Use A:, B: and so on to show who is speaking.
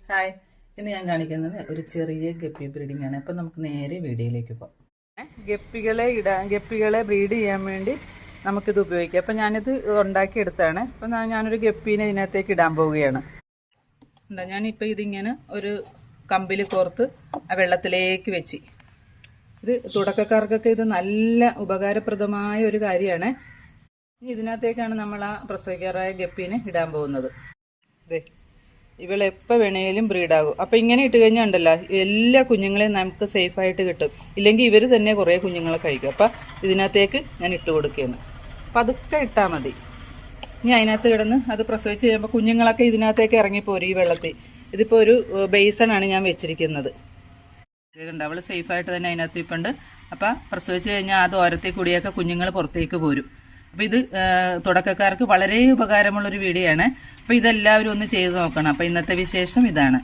A: Hi, ഇന്ന് ഞാൻ കാണിക്കുന്നത് ഒരു ചെറിയ ഗപ്പി ബ്രീഡിംഗ് ആണ്. അപ്പം നമുക്ക് നേരെ വീഡിയോയിലേക്ക് പോകാം. ഗപ്പികളെ ബ്രീഡ് ചെയ്യാൻ വേണ്ടി നമുക്കിത് ഉപയോഗിക്കാം. അപ്പം ഞാനിത് ഉണ്ടാക്കിയെടുത്താണ്. അപ്പം ഞാനൊരു ഗപ്പീനെ ഇതിനകത്തേക്ക് ഇടാൻ പോവുകയാണ്. എന്താ, ഞാനിപ്പോൾ ഇതിങ്ങനെ ഒരു കമ്പിൽ കോർത്ത് ആ വെള്ളത്തിലേക്ക് വെച്ച്, ഇത് തുടക്കക്കാർക്കൊക്കെ ഇത് നല്ല ഉപകാരപ്രദമായ ഒരു കാര്യമാണ്. ഇതിനകത്തേക്കാണ് നമ്മൾ ആ പ്രസവിക്കാറായ ഗപ്പീനെ ഇടാൻ പോകുന്നത്. ഇതേ, ഇവളെപ്പോൾ വേണേലും ബ്രീഡാകും. അപ്പം ഇങ്ങനെ ഇട്ട് കഴിഞ്ഞാൽ ഉണ്ടല്ലോ, എല്ലാ കുഞ്ഞുങ്ങളെയും നമുക്ക് സേഫായിട്ട് കിട്ടും. ഇല്ലെങ്കിൽ ഇവർ തന്നെ കുറേ കുഞ്ഞുങ്ങളെ കഴിക്കും. അപ്പം ഇതിനകത്തേക്ക് ഞാൻ ഇട്ട് കൊടുക്കുകയാണ്. അപ്പം അതൊക്കെ ഇട്ടാൽ മതി. ഇനി അതിനകത്ത് കിടന്ന് അത് പ്രസവിച്ച് കഴിയുമ്പോൾ കുഞ്ഞുങ്ങളൊക്കെ ഇതിനകത്തേക്ക് ഇറങ്ങിപ്പോരും ഈ വെള്ളത്തിൽ. ഇതിപ്പോൾ ഒരു ബേസണാണ് ഞാൻ വെച്ചിരിക്കുന്നത്. കണ്ട് അവൾ സേഫായിട്ട് തന്നെ അതിനകത്ത് ഇപ്പുണ്ട്. അപ്പം പ്രസവിച്ച് കഴിഞ്ഞാൽ ആ ദോരത്തിൽ കൂടിയൊക്കെ കുഞ്ഞുങ്ങൾ പുറത്തേക്ക് പോരും. അപ്പം ഇത് തുടക്കക്കാർക്ക് വളരെ ഉപകാരമുള്ളൊരു വീഡിയോ ആണ്. അപ്പം ഇതെല്ലാവരും ഒന്ന് ചെയ്ത് നോക്കണം. അപ്പം ഇന്നത്തെ വിശേഷം ഇതാണ്.